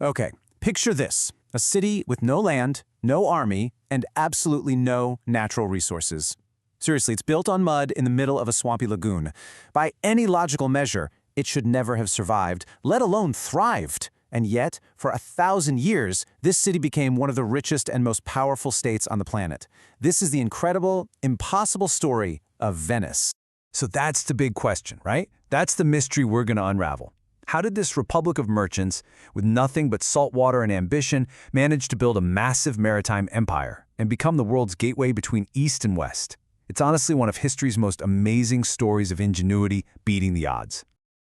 Okay, picture this. A city with no land, no army, and absolutely no natural resources. Seriously, it's built on mud in the middle of a swampy lagoon. By any logical measure, it should never have survived, let alone thrived. And yet, for 1,000 years, this city became one of the richest and most powerful states on the planet. This is the incredible, impossible story of Venice. So that's the big question, right? That's the mystery we're going to unravel. How did this republic of merchants, with nothing but salt water and ambition, manage to build a massive maritime empire and become the world's gateway between East and West? It's honestly one of history's most amazing stories of ingenuity beating the odds.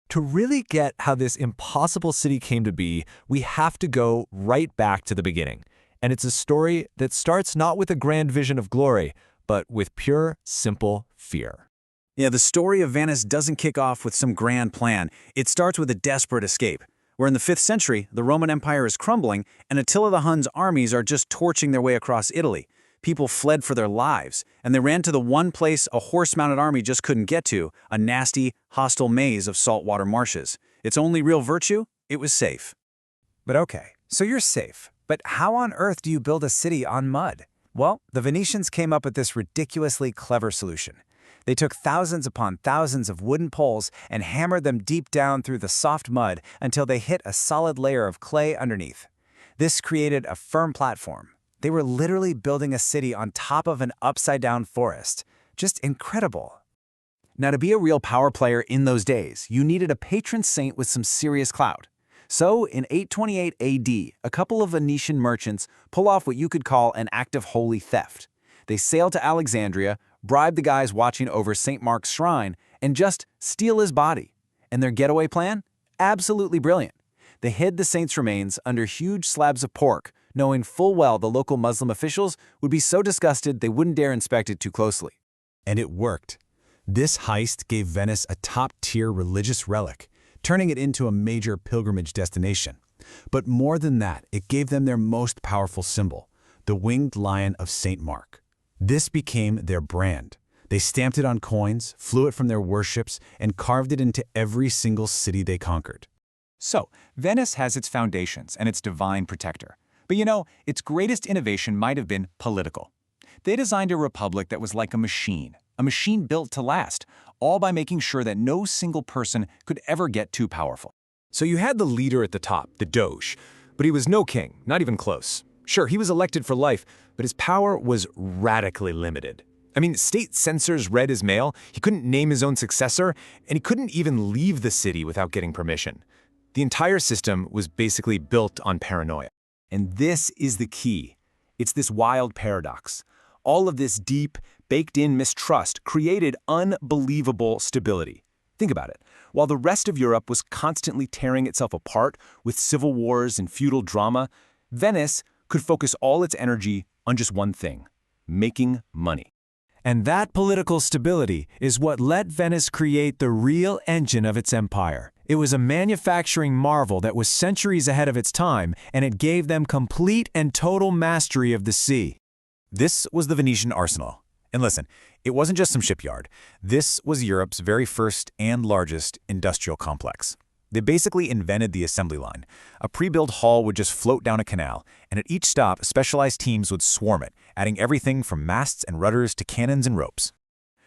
To really get how this impossible city came to be, we have to go right back to the beginning. And it's a story that starts not with a grand vision of glory, but with pure, simple fear. Yeah, the story of Venice doesn't kick off with some grand plan. It starts with a desperate escape, where in the 5th century, the Roman Empire is crumbling, and Attila the Hun's armies are just torching their way across Italy. People fled for their lives, and they ran to the one place a horse-mounted army just couldn't get to, a nasty, hostile maze of saltwater marshes. Its only real virtue? It was safe. But okay, so you're safe. But how on earth do you build a city on mud? Well, the Venetians came up with this ridiculously clever solution. They took thousands upon thousands of wooden poles and hammered them deep down through the soft mud until they hit a solid layer of clay underneath. This created a firm platform. They were literally building a city on top of an upside-down forest. Just incredible. Now, to be a real power player in those days, you needed a patron saint with some serious clout. So, in 828 AD, a couple of Venetian merchants pull off what you could call an act of holy theft. They sail to Alexandria, bribe the guys watching over St. Mark's shrine, and just steal his body. And their getaway plan? Absolutely brilliant. They hid the saint's remains under huge slabs of pork, knowing full well the local Muslim officials would be so disgusted they wouldn't dare inspect it too closely. And it worked. This heist gave Venice a top-tier religious relic, turning it into a major pilgrimage destination. But more than that, it gave them their most powerful symbol, the winged lion of St. Mark. This became their brand. They stamped it on coins, flew it from their warships, and carved it into every single city they conquered. So, Venice has its foundations and its divine protector. But you know, its greatest innovation might have been political. They designed a republic that was like a machine built to last, all by making sure that no single person could ever get too powerful. So you had the leader at the top, the Doge, but he was no king, not even close. Sure, he was elected for life, but his power was radically limited. I mean, state censors read his mail, he couldn't name his own successor, and he couldn't even leave the city without getting permission. The entire system was basically built on paranoia. And this is the key. It's this wild paradox. All of this deep, baked-in mistrust created unbelievable stability. Think about it. While the rest of Europe was constantly tearing itself apart with civil wars and feudal drama, Venice could focus all its energy on just one thing: making money. And that political stability is what let Venice create the real engine of its empire. It was a manufacturing marvel that was centuries ahead of its time, and it gave them complete and total mastery of the sea. This was the Venetian arsenal. And listen, it wasn't just some shipyard. This was Europe's very first and largest industrial complex. They basically invented the assembly line. A pre-built hull would just float down a canal, and at each stop, specialized teams would swarm it, adding everything from masts and rudders to cannons and ropes.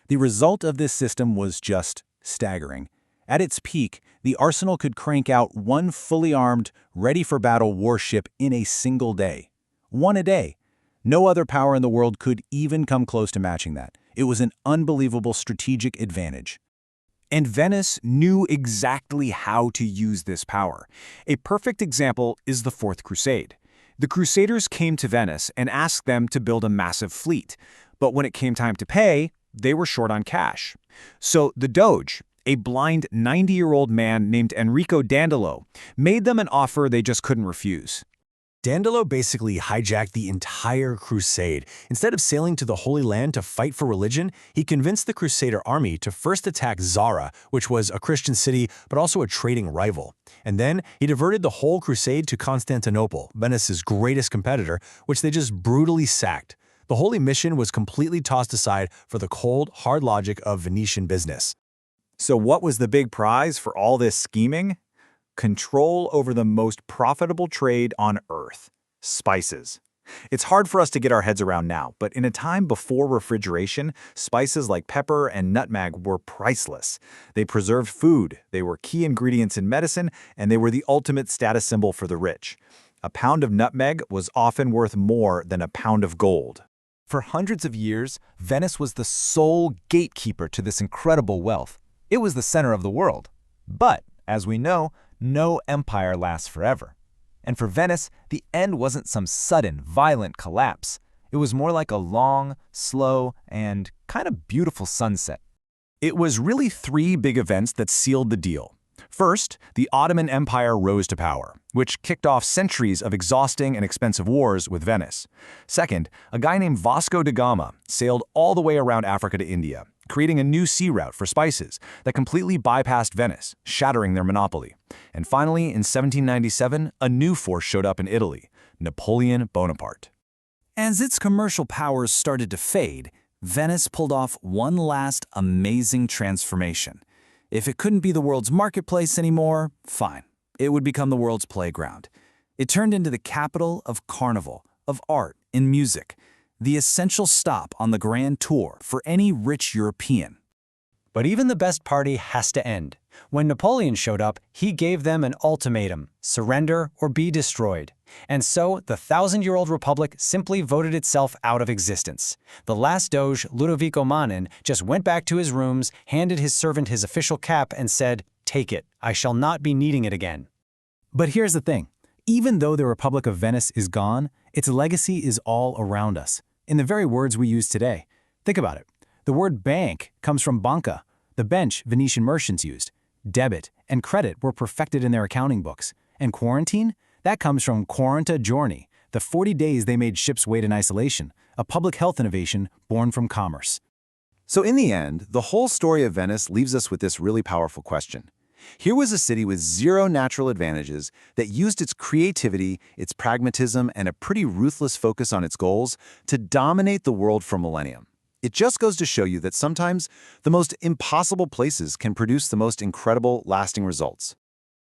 The result of this system was just staggering. At its peak, the arsenal could crank out one fully armed, ready-for-battle warship in a single day. One a day. No other power in the world could even come close to matching that. It was an unbelievable strategic advantage. And Venice knew exactly how to use this power. A perfect example is the Fourth Crusade. The Crusaders came to Venice and asked them to build a massive fleet. But when it came time to pay, they were short on cash. So the Doge, a blind 90-year-old man named Enrico Dandolo, made them an offer they just couldn't refuse. Dandolo basically hijacked the entire crusade. Instead of sailing to the Holy Land to fight for religion, he convinced the Crusader army to first attack Zara, which was a Christian city but also a trading rival. And then he diverted the whole crusade to Constantinople, Venice's greatest competitor, which they just brutally sacked. The holy mission was completely tossed aside for the cold, hard logic of Venetian business. So what was the big prize for all this scheming? Control over the most profitable trade on Earth: spices. It's hard for us to get our heads around now, but in a time before refrigeration, spices like pepper and nutmeg were priceless. They preserved food, they were key ingredients in medicine, and they were the ultimate status symbol for the rich. A pound of nutmeg was often worth more than a pound of gold. For hundreds of years, Venice was the sole gatekeeper to this incredible wealth. It was the center of the world. But, as we know, no empire lasts forever. And for Venice, the end wasn't some sudden, violent collapse. It was more like a long, slow, and kind of beautiful sunset. It was really three big events that sealed the deal. First, the Ottoman Empire rose to power, which kicked off centuries of exhausting and expensive wars with Venice. Second, a guy named Vasco da Gama sailed all the way around Africa to India, creating a new sea route for spices that completely bypassed Venice, shattering their monopoly. And finally, in 1797, a new force showed up in Italy: Napoleon Bonaparte. As its commercial powers started to fade, Venice pulled off one last amazing transformation. If it couldn't be the world's marketplace anymore, fine. It would become the world's playground. It turned into the capital of carnival, of art and music, the essential stop on the grand tour for any rich European. But even the best party has to end. When Napoleon showed up, he gave them an ultimatum: surrender or be destroyed. And so, the 1,000-year-old republic simply voted itself out of existence. The last Doge, Ludovico Manin, just went back to his rooms, handed his servant his official cap, and said, "Take it. I shall not be needing it again." But here's the thing. Even though the Republic of Venice is gone, its legacy is all around us, in the very words we use today. Think about it. The word bank comes from banca, the bench Venetian merchants used. Debit and credit were perfected in their accounting books. And quarantine? That comes from 40 giorni, the 40 days they made ships wait in isolation, a public health innovation born from commerce. So in the end, the whole story of Venice leaves us with this really powerful question. Here was a city with zero natural advantages that used its creativity, its pragmatism, and a pretty ruthless focus on its goals to dominate the world for millennia. It just goes to show you that sometimes the most impossible places can produce the most incredible, lasting results.